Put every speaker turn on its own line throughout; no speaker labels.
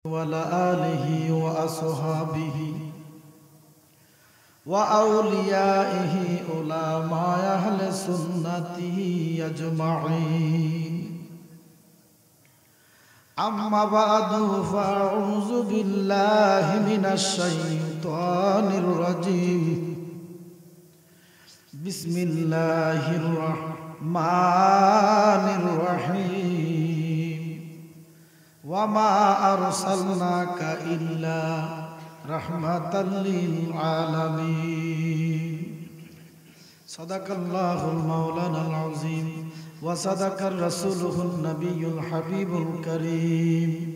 وعلى آله وأصحابه وأوليائه علماء أهل سنته أجمعين أما بعد فأعوذ بالله من الشيطان الرجيم بسم الله الرحمن الرحيم وما أرسلناك إلا رحمة للعالمين صدق الله المولانا العظيم وصدق رسوله النبي الحبيب الكريم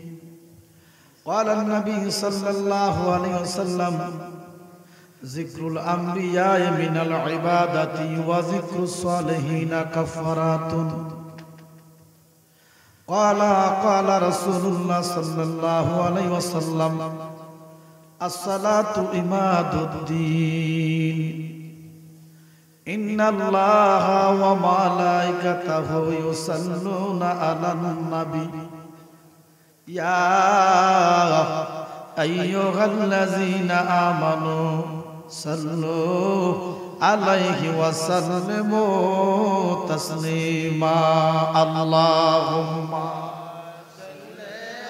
قال النبي صلى الله عليه وسلم ذكر الأنبياء من العبادة وذكر الصالحين كفارات قال رسول الله صلى الله عليه وسلم الصلاة عماد الدين إن الله وملائكته يصلون على النبي يا أيها الذين آمنوا صلوا عليه وسلموا تسليما اللهم صل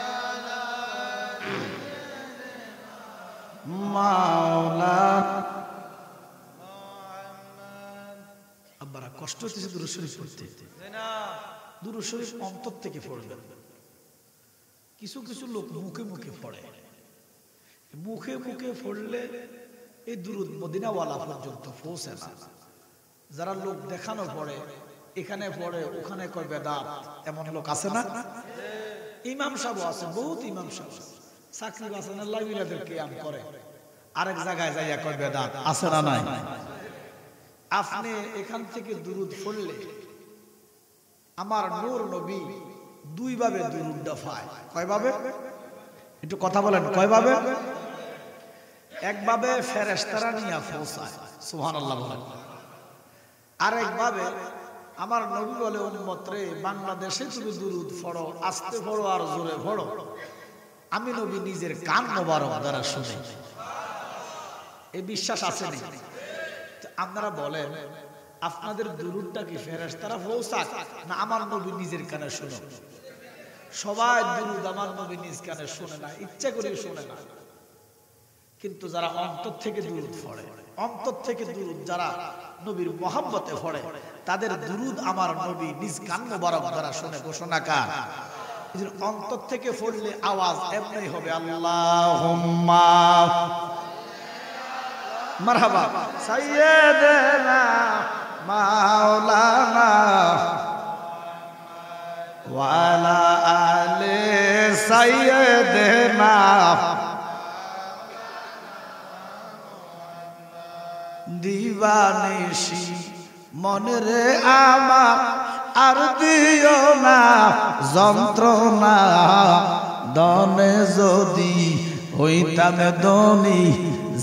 على مولانا আব্বারা কষ্ট হচ্ছে দুরূদ শরীফ পড়তে না দুরূদ শরীফ অন্তর থেকে পড়বেন কিছু কিছু লোক মুখে মুখে পড়ে মুখে মুখে পড়লে এই দুরূদ মদিনাওয়ালা পর্যন্ত পৌঁছে না যারা লোক দেখানো পড়ে এখানে পড়ে ওখানে কয় বেদাত এমন লোক আছে না ইমাম সাহেব আছে বহুত ইমাম সাহেব চাকরি বাসেন আল্লাহ মিলাদের কিয়াম করে আরেক জায়গায় যাইয়া কয় বেদাত আছে না নাই আপনি এখান থেকে দুরূদ পড়লে আমার নূর নবী দুই ভাবে দুরূদটা পায় কয় ভাবে একটু কথা বলেন কয় ভাবে একভাবে ফেরেশতারা নিয়ে পৌঁছায় সুবহানাল্লাহ বলেন আরেক ভাবে আমার নবী বলে উম্মত রে বাংলাদেশে তুমি দুরূদ পড়ো আস্তে পড়ো আর জোরে পড়ো আমি নবী নিজের কান মোবারক দ্বারা শুনি এই বিশ্বাস আছে না আপনারা বলেন আপনাদের দুরূদটা কি ফেরেশতারা পৌঁছাক না আমার নবী নিজের কানে শুনে সবাই দুরূদ আমার নবী নিজ কানে শুনে না ইচ্ছা করে শুনে না কিন্তু যারা অন্তর থেকে দুরূদ পড়ে অন্তর থেকে দুরূদ যারা নবীর মহব্বতে পড়ে তাদের দুরূদ আমার নবী নিজ কান মোবারক দ্বারা শুনে ঘোষণা কার অন্তর থেকে পড়লে আওয়াজ এমনি হবে আল্লাহুম্মা মারহাবা সাইয়্যিদানা মাওলানা ওয়া আলা আলি সাইয়্যিদানা দিবানিশি মনে রে আমার আর দিও না যন্ত্রণা দনে যদি হইতাম ধনী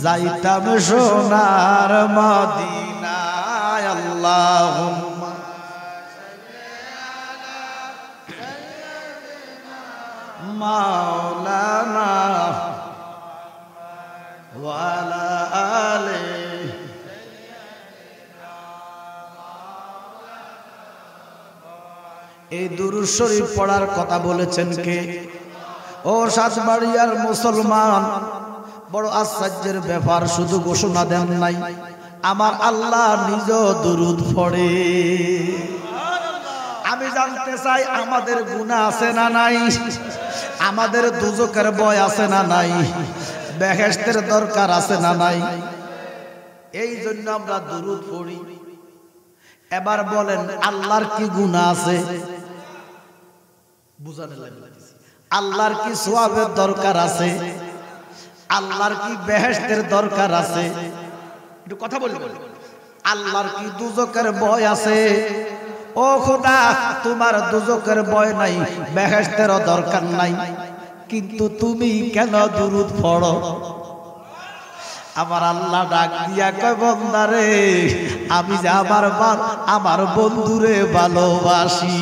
যাইতাম সোনার মদিনায় আল্লাহুম্মা মাওলানা ওয়া আলা আলি এই দুরূদ শরীফ পড়ার কথা বলেছেন কে ও সাতবাড়িয়ার মুসলমান বড় আশ্চর্যের ব্যাপার শুধু ঘোষণা দেন নাই আমার আল্লাহ নিজ দুরূদ পড়ে আমি জানতে চাই আমাদের গুনাহ আছে না নাই আমাদের দুজকের ভয় আছে না নাই বেহেশতের দরকার আছে না নাই এই জন্য আমরা দুরূদ পড়ি এবার বলেন আল্লাহর কি গুনাহ আছে বুঝাতে লাগবে আল্লাহর কি সওয়াবের দরকার আছে আল্লাহর কি বেহেশতের দরকার আছে একটু কথা বলবেন আল্লাহর কি দুজকের ভয় আছে ও খোদা তোমার দুজকের ভয় নাই বেহেশতেরও দরকার নাই কিন্তু তুমি কেন দুরূদ পড়ো আমার আল্লাহ ডাক দিয়া কয় বান্দারে আমি যে আমার বন্ধুরে ভালোবাসি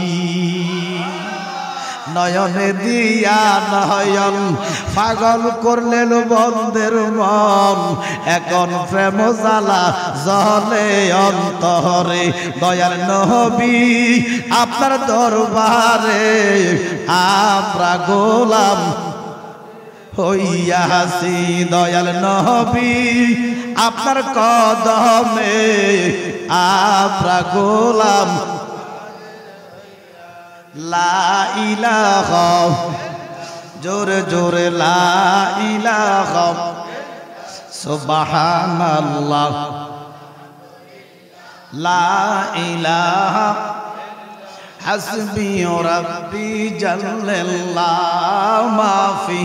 নয়নে দিয়া নয়ন পাগল করলেন বন্ধের মন এখন প্রেম জ্বালা জ্বলে অন্তরে দয়াল নবী আপনার দরবারে আমরা গোলাম হইয়াছি দয়াল নবী আপনার কদমে আমরা গোলাম লা ইলাহা জোরে জোরে লা ইলাহা সুবহানাল্লাহ লা ইলাহা হাসবি রাব্বি জাল্লাল্লাহু মাফি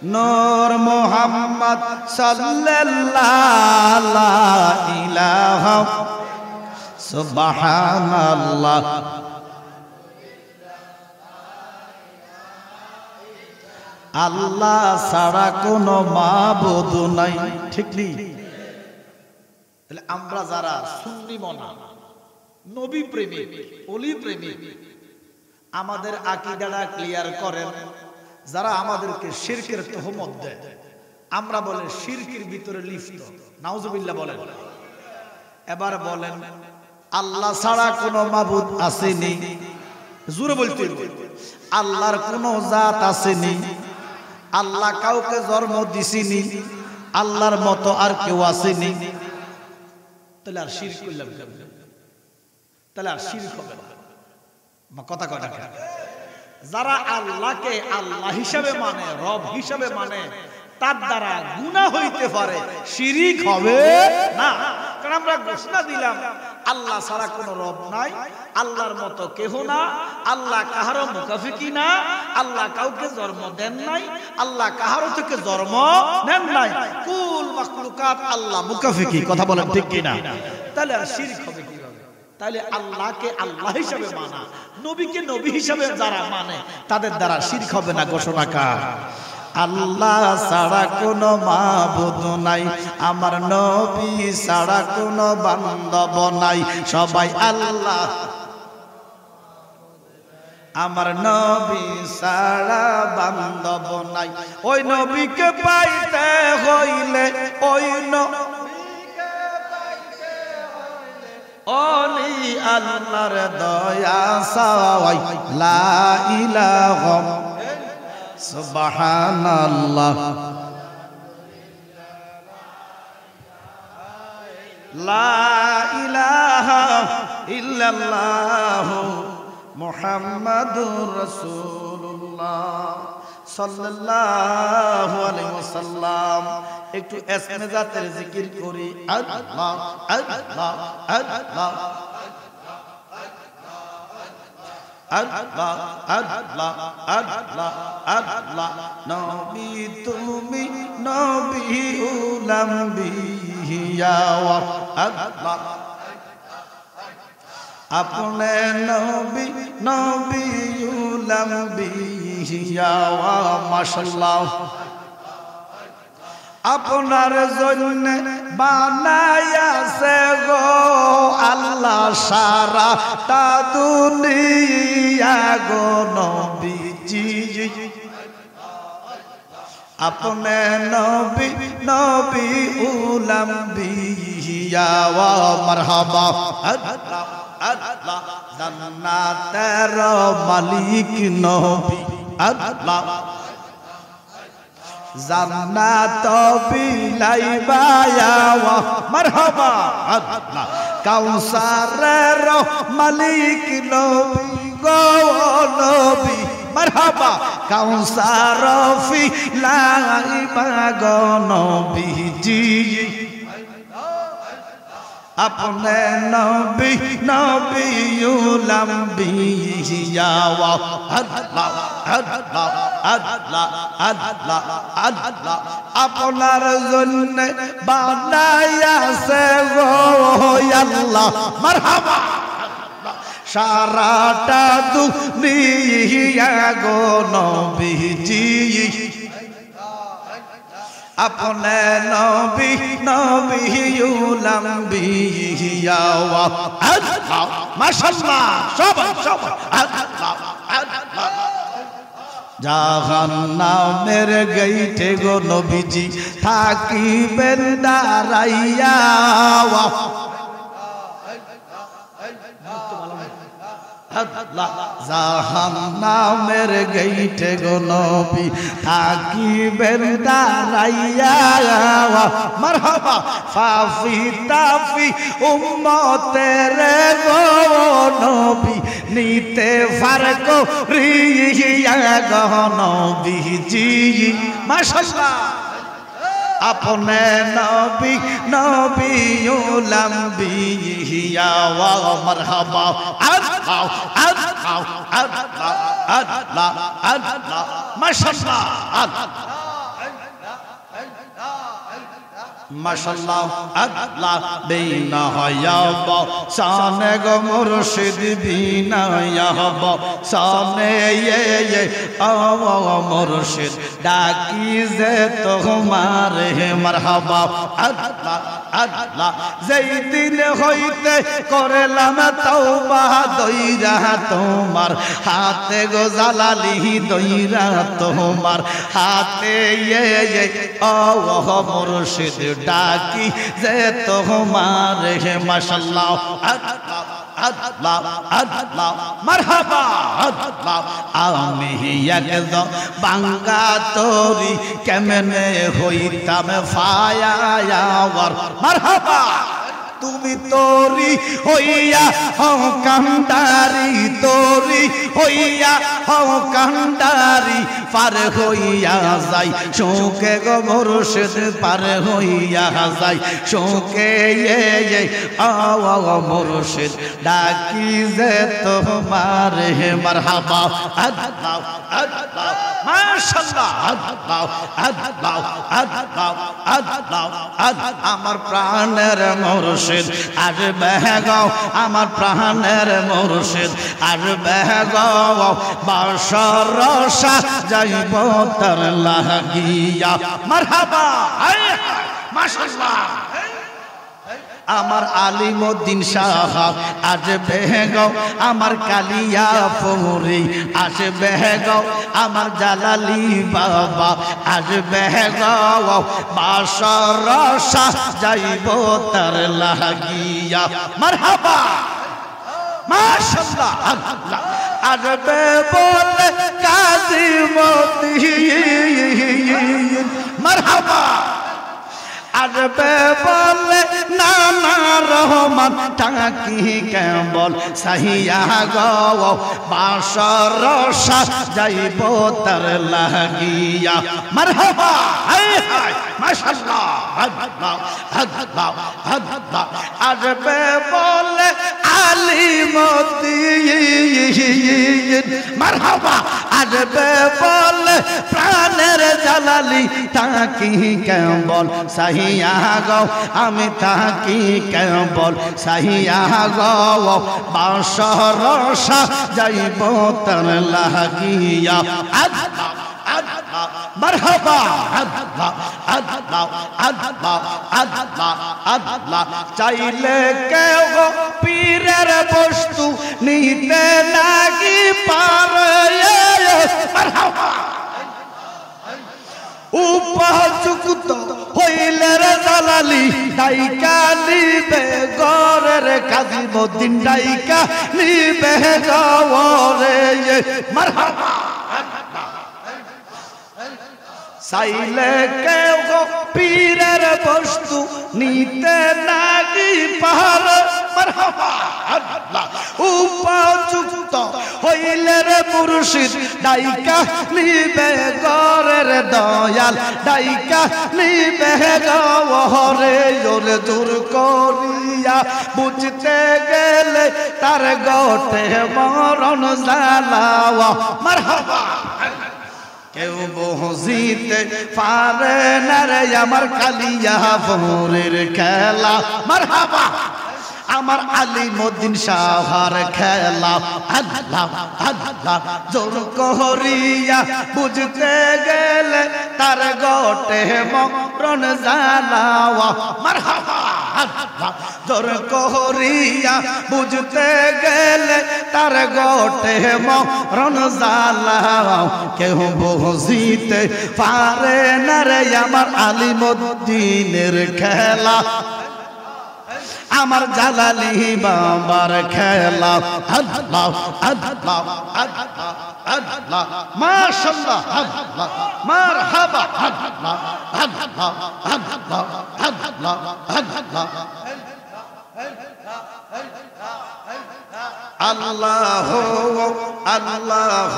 নূর মুহাম্মদ সাল্লাল্লাহু লা ইলাহা সুবহানাল্লাহ আল্লাহ ছাড়া কোনো মাবুদ নাই ঠিক নেই তাহলে আমরা যারা সুন্নি মনা নবী প্রেমিক ওলি প্রেমিক আমাদের আকীদাটা ক্লিয়ার করেন যারা আমাদেরকে শিরকের তোহমত দেয় আমরা বলে শিরকের ভিতরে লিপ্ত নাউজুবিল্লাহ বলেন এবার বলেন আল্লাহ ছাড়া কোনো মাবুদ আসেনি জোরে বলতে আল্লাহর কোনো জাত আসেনি আল্লাহ কাউকে জন্ম দিছেনি আল্লাহর মতো আর কেউ আসেনি তাহলে আর শিরক করলাম তাহলে আর শিরক হবে না কথা কথা যারা আল্লাহকে আল্লাহ হিসাবে মানে রব হিসাবে মানে তার দ্বারা গুনাহ হইতে পারে শিরিক হবে না কারণ আমরা ঘোষণা দিলাম আল্লাহ ছাড়া কোনো রব নাই আল্লাহর মতো কেহ না আল্লাহ কাহারও মুকাফিকি না আল্লাহ কাউকে জন্ম দেন নাই আল্লাহ কাহারও থেকে জন্ম নেন নাই কুল মাখলুকাত আল্লাহ মুকাফিকি কথা বলেন ঠিক কি না তাহলে আর শিরক হবে কিভাবে তাহলে আল্লাহকে আল্লাহ হিসাবে মানা নবীকে নবী হিসাবে যারা মানে তাদের দ্বারা শিরক হবে না ঘোষণাকার আল্লাহ ছাড়া কোনো মাবুদ নাই আমার নবী ছাড়া কোনো বান্দব নাই সবাই আল্লাহ আমার নবী ছাড়া বান্দব নাই ওই নবীকে পাইতে হইলে ওই ওলি আল্লাহর দয়া চাই লা ইলাহা সুবহানাল্লাহ লা ইলাহা ইল্লাল্লাহ মুহাম্মাদুর রাসূলুল্লাহ সাল্লাল্লাহু আলাইহি ওয়াসাল্লাম একটু ইসমে জাতের জিকির করি আল্লাহ আল্লাহ আল্লাহ আল্লাহ আল্লাহ আল্লাহ আল্লাহ নবী তুমি নবী উলাম বিয়া আল্লাহ আপনে নবী নবী উলাম বিয়া মাশাআল্লাহ আপনার জন্য বানায়াছে গো আল্লাহ সারা তা দুনিয়া গো নবীজি আপনে নবী নবী উলাম বিয়া মারহাবা আল্লাহ আল্লাহ জান্নাতের মালিক নবী আল্লাহ জান্নাত বিলাইবা মারহাবা আল্লাহ কাউসারের মালিক নবী গো নবী মারহাবা কাউসার বিলাইবা গো নবীজি अपने नबी नबी उलम बिया अल्लाह अल्लाह अल्लाह अल्लाह अल्लाह अपनार जन्ने बनाया से वो अल्लाह मरहबा साराटा दुनिया गो नबीजी अपने नबी नबीउल अंबिया अल्लाह माशाअल्लाह अल्लाह জাহান্নামের গেইটে গো নবীজি থাকিবেন দাঁড়াইয়া জাহান্নামের গেইটে গো নবী থাকিবেন দাঁড়াইয়া মারহাবা ফাফি তাফি উম্মতের গো নবী নিতে ফারক রিয়া গো নবীজি মাশাআল্লাহ अपने नबी नबीउल अंबिया व मरहबा अल्लाह अल्लाह अल्लाह अल्लाह अल्लाह माशाअल्लाह माशाअल्लाह अल्लाह बिना हयाब शाने गो मुर्शिद बिना याब शाने ये मुर्शिद डाकी जे तुम्हारे मरहबा अल्लाह अल्लाह যেই দিন হইতে করলাম তওবা দইরা তোমার হাতে গো জালালি দইরা তোমার হাতে ये মুর্শিদ डाकी जे तुम्हारे माशाअल्लाह अल्लाह अल्लाह अल्लाह मरहबा अल्लाह आमी एकद बांगा तोरी केमने होइताम फायावर मरहबा তুমি তোরি হইয়া হও কান্ডারি তোরি হইয়া হও কান্ডারি পার হইয়া যাই শোকে গো মুর্শিদ পার হইয়া যাই শোকে এ আওয়া মুর্শিদ ডাকি যে তোমার হে মারহাবা আল্লাহ আল্লাহ মাশাআল্লাহ আল্লাহ আল্লাহ আল্লাহ আল্লাহ আমার প্রাণের মুর্শিদ আর বেগাও আমার প্রাণের মুর্শিদ আর বেগাও বাসর রসা যাইব তার লাগিয়া মারহাবা মাশাআল্লাহ আমার আলিমউদ্দিন সাহাব আসবে গো আমার কালিয়া ফুরি আসবে গো আমার জালালি বাবা আসবে গো বাসর রসা যাইব তার লাগিয়া মারহাবা মাশাআল্লাহ আল্লাহ আসবে বলে কাজী মতিন মারহাবা আসবে বলে নানা রহমান টাকি কেবল সাহিয়া গো বাসর রসা যাইব তার লাগিয়া মারহাবা মাশাআল্লাহ আল্লাহ আল্লাহ আল্লাহ আসবে বলে আলিমউদ্দিন মারহাবা আসবে বলে প্রাণের জালালি টাকি কেবল সাহিয়া গো আমি তাকি কেবল সাহিয়া গো বাসর রসা যাইব তার লাগিয়া আল্লাহ আল্লাহ মারহাবা আল্লাহ আল্লাহ আল্লাহ আল্লাহ আল্লাহ চাইলে কেউ পীরের বস্তু নিতে লাগি পারে মারহাবা উপযুক্ত হইলে রে জালালি ডাইকা নিবে গরের কাজী মতিন ডাইকা নিবে গরে মারহাবা চাইলে কেউ পীরের বস্তু নিতে লাগি পারে মারহাবা আল্লাহ উপযুক্ত হইলে রে মুর্শিদ ডাইকা নিবে গরের দয়াল ডাইকা নিবে গরে জোরে জোর করিয়া বুঝতে গেলে তার গটে মরণ জ্বালাওয়া মারহাবা কেউ বুঝিতে পারে না রে আমার কালিয়া ফুরের খেলা মারহাবা আমার আলিমউদ্দিন শাহর খেলা আল্লাহ আল্লাহ জোর করিয়া বুঝতে গেলে তার গোটে মরণ জ্বালাওয়া মারহাবা আল্লাহ জোর করিয়া বুঝতে গেলে তার গোটে মরণ জ্বালাওয়া কেউ বুঝিতে পারে না রে আমার আলিমউদ্দিনের খেলা আমার জালালি বাবার খেলা আল্লাহ আল্লাহ আল্লাহ আল্লাহ মাশাআল্লাহ আল্লাহ মারহাবা আল্লাহ আল্লাহ আল্লাহ আল্লাহ আল্লাহ আল্লাহ আল্লাহ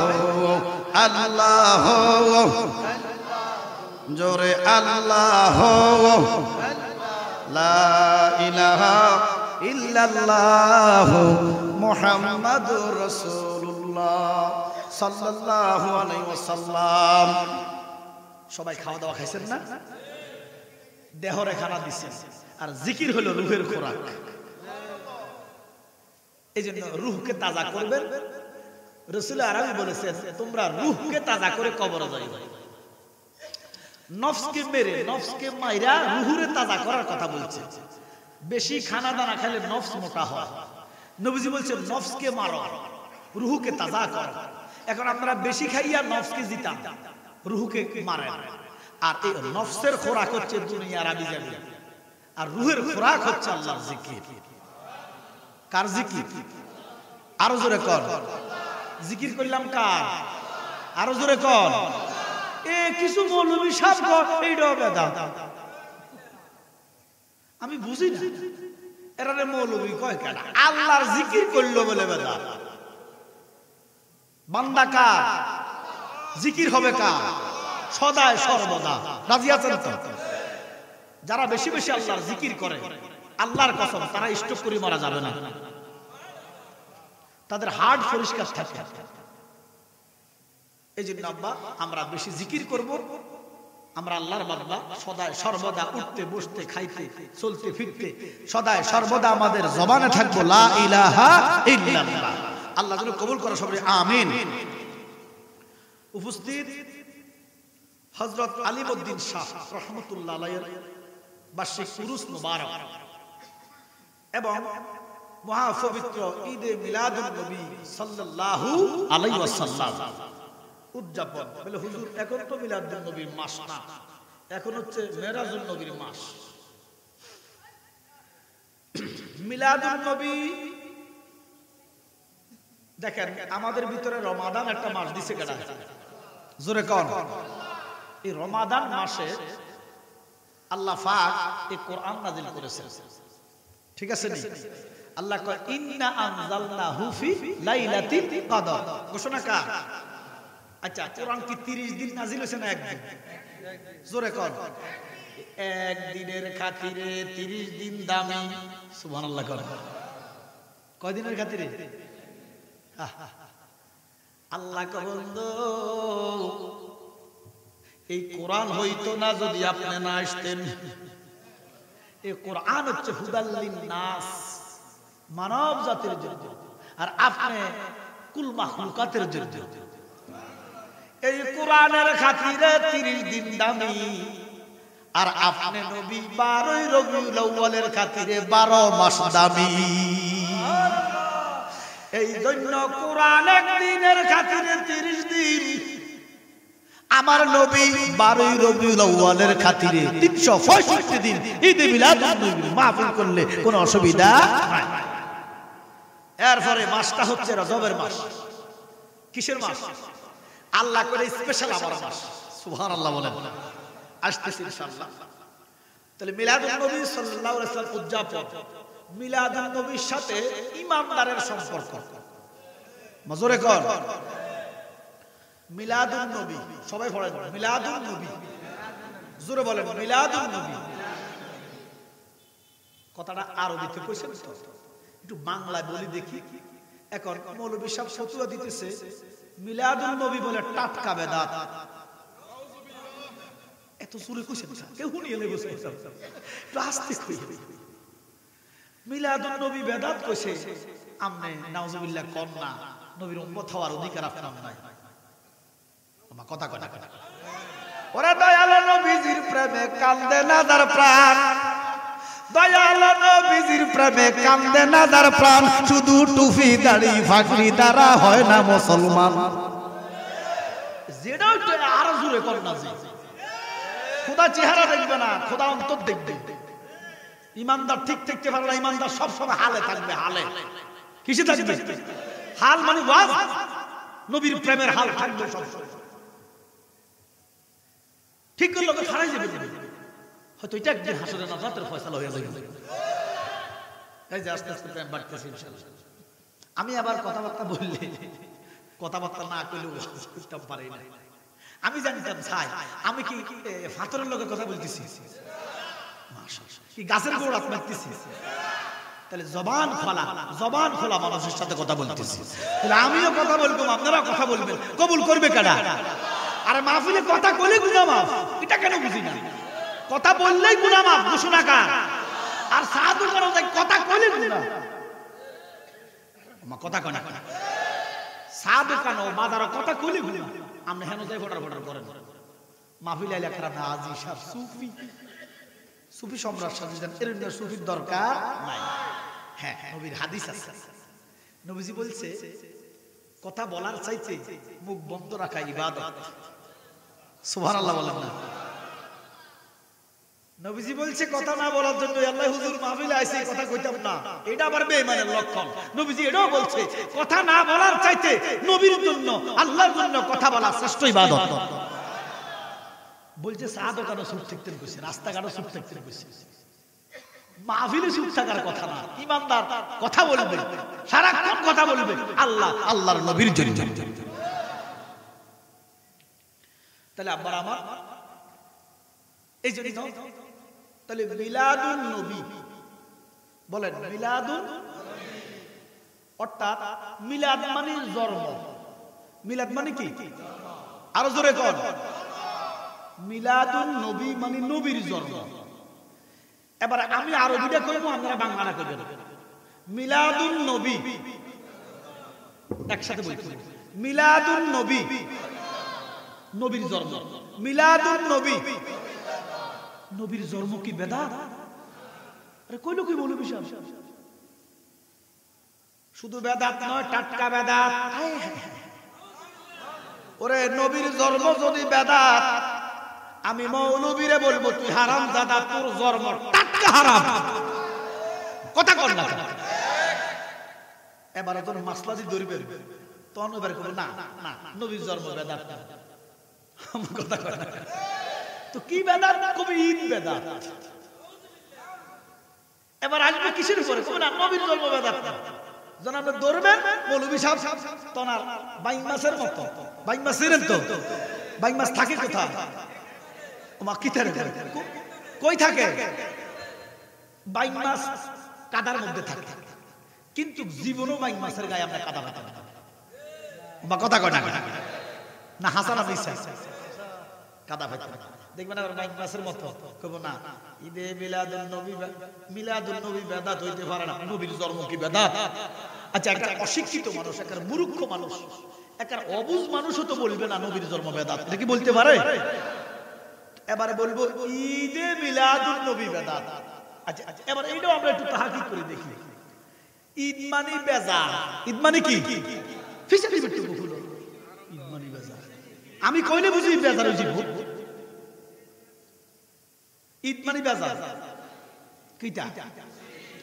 আল্লাহ জোরে আল্লাহ লা ইলাহা ইল্লাল্লাহ মুহাম্মাদুর রাসূলুল্লাহ সাল্লাল্লাহু আলাইহি ওয়াসাল্লাম। সবাই খাওয়া দাওয়া খাইছেন না? দেহরে খানা দিছেন, আর জিকির হলো রূহের খোরাক। এইজন্য রূহকে তাজা করবেন। রাসূল আরবি বলেছেন, তোমরা রূহকে তাজা করে কবরে যাইবে। নফসকে মেরে, নফসকে মাইরা রুহুরে তাজা করার কথা বলছে। বেশি খানা দানা খেলে নফস মোটা হয়। নবীজি বলছেন নফসকে মারো, রুহুকে তাজা করো। এখন আপনারা বেশি খাইয়া নফসকে জিতান, রুহুকে মারেন। আর এই নফসের খোরাক হচ্ছে দুনিয়ার আবিজাবি, আর রুহের খোরাক হচ্ছে আল্লাহর জিকির। কার জিকির? আরো জোরে কর। জিকির করলাম কার? আরো জোরে কর। কিছু মৌলবী সাহেব এইটাও বেদাত। আমি বুঝি না এরা মৌলবী কয় কেন? আল্লাহর জিকির করলো বলে বেদাত। বান্দা কার? জিকির হবে কার? সদায় সর্বদা। রাজি আছেন তো? যারা বেশি বেশি আল্লাহর জিকির করে, আল্লাহর কসম তারা স্ট্রোক করে মারা যাবে না, তাদের হার্ট পরিষ্কার থাকে। এই জন্য আব্বা আমরা বেশি জিকির করব। আমরা আল্লাহর বান্দা, সদায় সর্বদা উঠতে বসতে খাইতে চলতে ফিরতে সদায় সর্বদা আমাদের জবানে থাকবো লা ইলাহা ইল্লাল্লাহ। আল্লাহ যেন কবুল করে সবাই আমিন। উপস্থিত হযরত আলিমউদ্দিন শাহ রাহমাতুল্লাহ আলাইহির বার্ষিক উরুস মুবারক এবং মহাপবিত্র ঈদে মিলাদুন নবী সাল্লাল্লাহু আলাইহি ওয়াসাল্লাম উদযাপন। বলে হুজুর এখন তো মিলাদুন নবীর মাস না, এখন হচ্ছে মেরাজুন নবীর মাস। মিলাদুন নবী দেখেন, আমাদের ভিতরে রমাদান একটা মাস দিছে কেডা? জোরে কোন? এই রমাদান মাসে আল্লাহ পাক এই কোরআন নাযিল করেছেন, ঠিক আছে নি? আল্লাহ কয় ইন্না আনজালনাহু ফি লাইলাতিল কদর। ঘোষণা কার? আচ্ছা, কোরআন কি 30 দিন নাযিল হয়েছে না একদিন? জোরে কোন? একদিনের খাতিরে 30 দিন দামি। সুবহানাল্লাহ কোন? কয় দিনের খাতিরে? আল্লাহ কয় বন্ধু, এই কোরআন হইতো না যদি আপনি না আসতেন। এই কোরআন হচ্ছে হুদাল্লিন নাস, মানব জাতির জন্য, আর আপনি কুল মাখলুকাতের জন্য। এই কোরআনের খাতিরে 30 দিন দামি, আর আপনি নবী 12 রবিউল আউয়ালের খাতিরে 12 মাস দামি। এই জন্য কোরআন একদিনের খাতিরে 30 দিন, আমার নবী 12 রবিউল আউয়ালের খাতিরে 365 দিন ঈদে মিলাদুন নবীর মাহফিল করলে কোনো অসুবিধা নাই। এরপরে মাসটা হচ্ছে রজবের মাস। কিসের মাস? আল্লাহ করে স্পেশাল আমার মাস। সুবহানাল্লাহ বলেন। আসতেছে ইনশাআল্লাহ। তাহলে মিলাদুন নবী সাল্লাল্লাহু আলাইহি ওয়াসাল্লাম উদযাপন, মিলাদুন নবীর সাথে ইমানদারের সম্পর্ক। মজরে কর মিলাদুন নবী, সবাই পড়েন মিলাদুন নবী। জোরে বলেন মিলাদুন নবী। কথাটা আরবিতে কইছেন তো, একটু বাংলায় বলি দেখি। এখন মৌলভী সাহেব ফতোয়া দিতেছে মিলাদুন নবী বলে টাটকা বেদাত। এত জোরে কইছেন কেউ শুনিয়ে নেবে, একটু আস্তে কই। মিলাদুন নবী বেদাত কইছে, আমনে নাউজুবিল্লাহ কোন না, নবীর উম্মত হওয়ার অধিকার আপনার নাই। আমার কথা কথা কথা ওরে দয়াল নবীজির প্রেমে কান্দে না যার প্রাণ, দয়াল নবীজির প্রেমে কান্দে না যার প্রাণ, শুধু টুপি দাড়ি ফাকরি দ্বারা হয় না মুসলমান। যেটা আরো জোরে কর না, যে খোদা চেহারা দেখবে না, খোদা অন্তর দেখবে। ইমানদার ঠিক থাকতে পারবে না, ইমানদার সবসময় হালে থাকবে। হালে কিসে থাকবে? হাল মানে ওয়াজ, নবীর প্রেমের হাল থাকবে সবসময়। ঠিক করলে তো খারাই যাবে, হয়তো এটা একদিন হাসরে নাজাতের ফয়সালা হয়ে যাবে। এই যে আস্তে আস্তে প্রেম বাড়তেছে ইনশাআল্লাহ। আমি আবার কথাবার্তা বললে, কথাবার্তা না কইলেও বুঝতাম পারি না। আমি জানতাম ছাই আমি কি ফাতরের লগে কথা বলতেছি, কি গাছের গোড় হাত মারতেছি? তাহলে জবান খোলা মানুষের সাথে কথা বলতেছি। তাহলে আমিও কথা বলবো, আপনারা কথা বলবেন, কবুল করবে কারা? আরে মাহফিলে কথা কইলে গুনাহ মাফ, এটা কেন বুঝি না? কথা বললেই গুনাহ মাফ, ঘোষণা কার? আর সাধু কারো কথা কইলে গুনাহ। আমার কথা কয় না, সাধু কানো বাজার কথা কইলে গুনাহ। আপনি হেন যাই ফটার করেন মাহফিলে আইলে খারাপ না। আজি সাহ সুফি সম্রাট সাজিদান, এর সুফির দরকার নাই। হ্যাঁ, নবীর হাদিস আছে, নবীজি বলছে কথা বলার চাইতে মুখ বন্ধ রাখা ইবাদত। সুবহানাল্লাহ বলেন না? নবীজি বলছে কথা না বলার জন্য আল্লাহ হুজুর মাহফিলে আইছে কথা কইতাম না, এটা আবার বেঈমানের লক্ষণ। নবীজি এটাও বলছে কথা না বলার চাইতে নবীর জন্য, আল্লাহর জন্য কথা বলা শ্রেষ্ঠ ইবাদত। বলছে সাহাদা কেন চুপ থাকতেন কইছে, রাস্তাঘাটও চুপ থাকতেন কইছে, মাহফিলে চুপ থাকার কথা না। ইমানদার কথা বলবে, সারাক্ষণ কথা বলবে আল্লাহ আল্লাহর নবীর জন্য। তাহলে আব্বার আমার এই জন্য তাহলে মিলাদুন নবী বলেন, মিলাদুন অর্থাৎ মিলাদ মানে জন্ম। মিলাদ মানে কি? আরো জোরে কর। মিলাদুন নবী মানে নবীর জন্ম। এবার আমি আরবিটা কইবো, আপনারা বাংলাটা কইবেন। মিলাদুন নবী একসাথে বলতে, মিলাদুন নবী নবীর জন্ম। মিলাদুন নবী নবীর জন্ম কি বেদাত? আরে কইলো কি বলবি সাহেব? শুধু বেদাত নয়, টাটকা বেদাত। ওরে নবীর জন্ম যদি বেদাত, আমি মৌলবীরে বলবো তুই হারাম দাদা, তোর জন্ম টাটকা হারাম। কথা কর না। এবারে তোর মাসলা দিয়ে ধরবে, তখন এবার করবো না না নবীর জন্ম বেদাত না। আমার কথা কর না। তো কি বেদাত? কবি ঈদ বেদাত। এবার আসবে কিসের উপরে? কবি না নবীর জন্ম বেদাত না। যখন আপনি ধরবেন মৌলবী সাহেব, তখন আর বাইং মাছের মতো, বাইং মাছ ছিলেন তো, বাইং মাছ থাকে কোথায়? কই থাকে? বাইং মাছ কাদার মধ্যে থাকে, কিন্তু জীবনও বাইং মাছের গায়ে আমরা কাদা পাতা না। কথা কয় না হাসান আমি কাদা পাতা দেখবেন আবার বাইং মাছের মতো। কব না ঈদে মিলাদুন নবী বেদাত হইতে পারে না। নবীর জন্ম কি বেদাত? আচ্ছা, একটা অশিক্ষিত মানুষ, একটা মূর্খ মানুষ, একটা অবুঝ মানুষও তো বলবে না নবীর জন্ম বেদাত। এটা কি বলতে পারে? এবারে বলবো ঈদে মিলাদুন নবী বেদাত। আচ্ছা আচ্ছা, এবার এইটাও আমরা একটু তাহকিক করে দেখি। ঈদ মানে বেজার। ঈদ মানে কি? ফিসালি বিট্টু বকুল ঈদ মানে বেজার। আমি কইলে বুঝি বেজার হইছি। ঈদ মানে বেজার কিটা?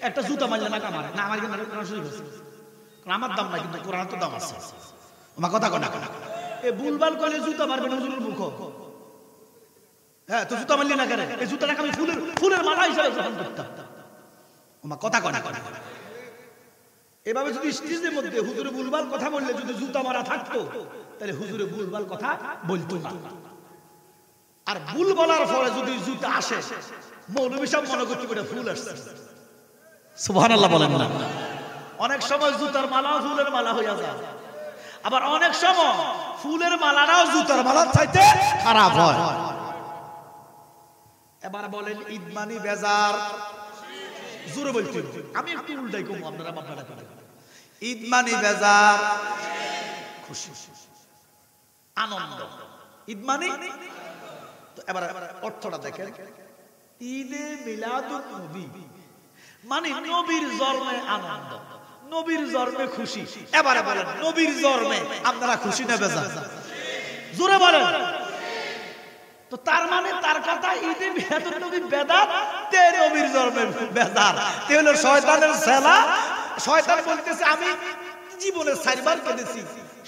একটা জুতা মারলে না কামারে না, আমার কিন্তু কোরআন শরীফ আছে, আমার দাম না, কিন্তু কোরআন তো দাম আছে। আমার কথা কয় না। এ ভুলভাল কইলে জুতা মারবে না হুজুরের মুখ। হ্যাঁ, তো জুতা মারলি না কেন? এই জুতাটাকে আমি ফুলের মালা হিসেবে গ্রহণ করতাম। আমার কথা কয় না। এভাবে যদি স্টেজের মধ্যে হুজুরে ভুলভাল কথা বললে যদি জুতা মারা থাকতো, তাহলে হুজুরে ভুলভাল কথা বলতো না। আর ভুল বলার পরে যদি জুতা আসে, মৌলবী সাহেব মনে করতে পারে ফুল আসছে। সুবহানাল্লাহ বলেন না? অনেক সময় জুতার মালাও ফুলের মালা হইয়া যায়, আবার অনেক সময় ফুলের মালাটাও জুতার মালার চাইতে খারাপ হয়। এবার বলেন ঈদ মানে বেজার। জোরে বলতে আমি একটু উল্টাই কম আপনারা আপনারা করেন ঈদ মানে বেজার খুশি আনন্দ ঈদ মানে তো এবার অর্থটা দেখেন ঈদে মিলাদুন নবী মানে নবীর জন্মে আনন্দ নবীর জন্মে খুশি এবারে বলেন নবীর জন্মে আপনারা খুশি না বেজার জোরে বলেন তো তার মানে তার কথা ঈদে মিলাদুন নবী বেদাত তে নবীর জন্মে বেজার তে হলো শয়তানের ছেলা শয়তান বলতেছে আমি জীবনে 4 বার কেঁদেছি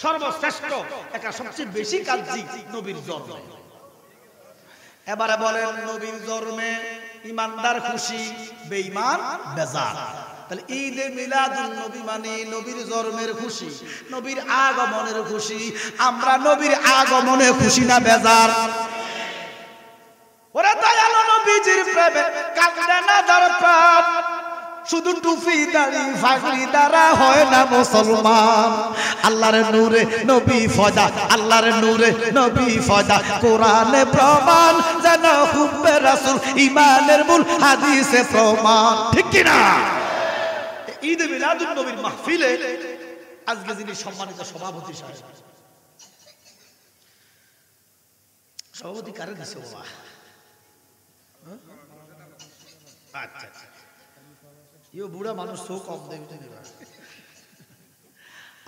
সর্বশ্রেষ্ঠ একা সবচেয়ে বেশি কাঁদছি নবীর জন্মে এবারে বলেন নবীর জন্মে ইমানদার খুশি বেঈমান বেজার তাহলে ঈদে মিলাদুন নবী মানে নবীর জন্মের খুশি নবীর আগমনের খুশি আমরা নবীর আগমনে খুশি না বেজার ওরে দয়ালু নবীজির প্রেমে কাঁদে না যার প্রাণ শুধু টুপি দাড়ি ফাগড়ি দ্বারা হয় না মুসলমান আল্লাহর নূরে নবী ফয়দা আল্লাহর নূরে নবী ফয়দা কোরআনে প্রমাণ যেন হুব্বে রাসূল ঈমানের মূল হাদিসে প্রমাণ ঠিক কি না ঈদ মিলাদুন নবীর মাহফিলে আজকে যিনি সম্মানিত সভাপতি সাহেব সভাপতি কারে দিছে বাবা আচ্ছা ইও বুড়া মানুষ তো কম দেখতে নিবা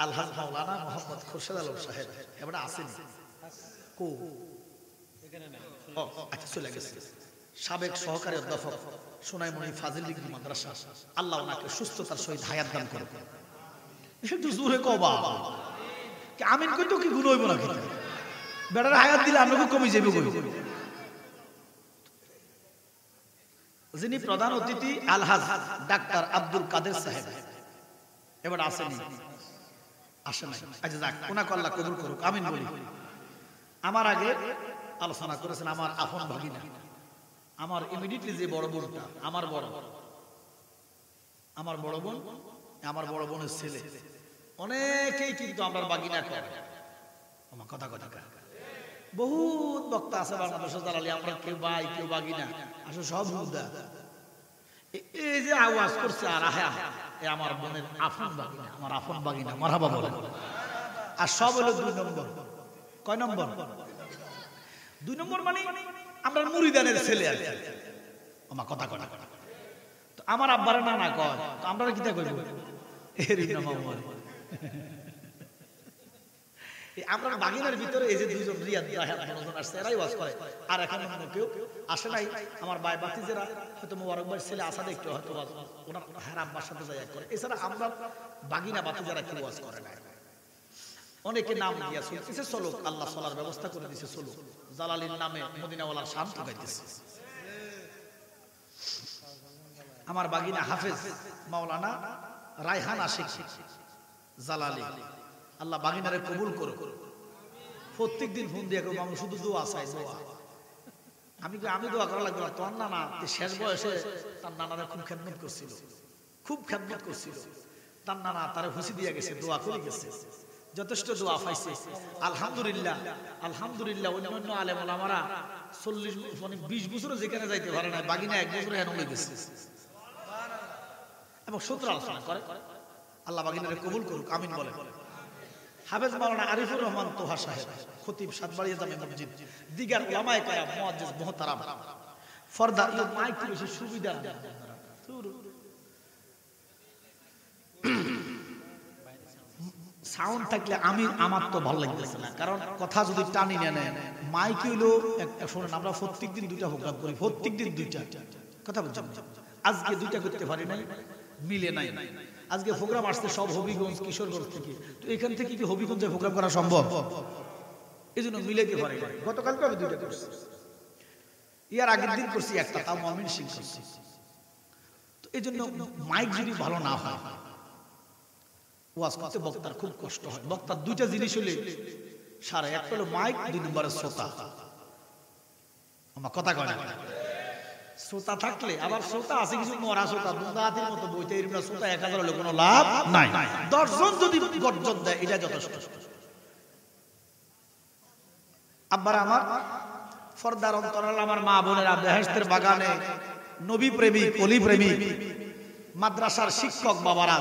আলহাজ মাওলানা মোহাম্মদ খোরশেদ আলম সাহেব এবারে আসেন কো এখানে নাই ও আচ্ছা চলে গেছে সাবেক সহকারী অধ্যাপক সোনাইমণি ফাজিল ডিগ্রি মাদ্রাসা আল্লাহ ওনাকে সুস্থতার সহিত হায়াত দান করুন একটু জোরে কবা কি আমিন কইতো কি গুণ হইব না খেতে বেটার হায়াত দিলে আমরাও কমে যাবে কই যিনি প্রধান অতিথি আলহাজ ডাক্তার আব্দুল কাদের সাহেব এবার আসেনি আসেন আচ্ছা যাক ওনাকে আল্লাহ কবুল করুক আমিন বলি আমার আগে আলোচনা করেছেন আমার আপন ভাগিনা আমার ইমিডিয়েটলি যে বড় বোনটা আমার বড় বোন আমার বড় বোনের ছেলে অনেকেই কিন্তু আমার ভাগিনা করে আমার কথা বহুত বক্তা আছে বাংলাদেশে জালালি আমরা কেউ ভাই কেউ ভাগিনা আসলে সব মুদ্রা এই যে আওয়াজ করছে আর এ আমার বোনের আপন ভাগিনা আমার আপন ভাগিনা মারহাবা বলে আর সব হলো 2 নম্বর কয় নম্বর 2 নম্বর মানে আমরা মুরিদানের ছেলে আর আমার কথা তো আমার আব্বারে না কয় তো আমরা কিটা কইব এরই নাম আমার আমরা বাগিনার ভিতরে এই যে দুইজন রিয়াদ মনোজন আসছে এরাই ওয়াজ করে আর এখন অন্য কেউ আসে নাই আমার ভাই বাতিজেরা হয়তো মোবারক ভাইয়ের ছেলে আসাদ একটু হয়তো ওনার আব্বার সাথে যাই করে এছাড়া আমরা বাগিনা বাতিজারা কেউ ওয়াজ করে না অনেকে নাম দিয়া চলতেছে চলো আল্লাহ চলার ব্যবস্থা করে দিছে চলো জালালির নামে মদিনাওয়ালার শান ঠকাইতেছে আমার বাগিনা হাফেজ মাওলানা রায়হান আশিক জালালি আল্লাহ বাগিনারে কবুল করো প্রত্যেকদিন ফোন দিয়ে মামু শুধু দোয়া চাই দোয়া আমি দোয়া করা লাগবে না তোর নানা শেষ বয়সে তার নানারে খুব খেদমত করছিল তার নানা তারে খুশি দিয়ে গেছে দোয়া করে গেছে যথেষ্ট দোয়া পাইছে আলহামদুলিল্লাহ অন্যান্য আলেম ওলামারা 40 মানে 20 বছর যেখানে যাইতে পারে না বাগিনা 1 বছর এনে হয়ে গেছে এবং সূত্র আলোচনা করে আল্লাহ বাগিনারে কবুল করুক আমিন বলে হাফেজ মাওলানা আরিফুর রহমান তোহা সাহেব খতিব সাতবাড়িয়া জামে মসজিদ দিগার উলামায়ে কেরাম মুআজ্জিজ মুহতারাম ফরদা এই মাইক বেশি সুবিধা সাউন্ড থাকলে আমার তো ভালো লাগতেছে না কারণ কথা যদি টানি নেন মাইক হইলো শুনেন আমরা প্রত্যেকদিন 2টা প্রোগ্রাম করি প্রত্যেকদিন 2টা কথা বলছেন আজকে 2টা করতে পারি নাই মিলে নাই আজকে প্রোগ্রাম আসছে সব হবিগঞ্জ কিশোরগঞ্জ থেকে তো এখান থেকে কি হবিগঞ্জে প্রোগ্রাম করা সম্ভব এজন্য মিলাইতে পারি না গতকালকে আমি 2টা করছি ইয়ার আগের দিন করছি একটা তাও মুমিন সিং করছি তো এজন্য মাইক যদি ভালো না হয় ওয়াজ করতে বক্তার খুব কষ্ট হয় বক্তার 2টা জিনিস হলে সারা এক হলো মাইক 2 নম্বরে শ্রোতা আমার কথা কয় না শ্রোতা থাকলে আবার শ্রোতা আছে কিছু মরা শ্রোতা দুদাতির মতো বইতে এরকম শ্রোতা 1000 হলে কোনো লাভ নাই 10 জন যদি গর্জন দেয় এটা যথেষ্ট আব্বার আমার ফরদার অন্তরাল আমার মা বোনেরা বেহেশতের বাগানে নবী প্রেমিক ওলি প্রেমিক মাদ্রাসার শিক্ষক বাবারা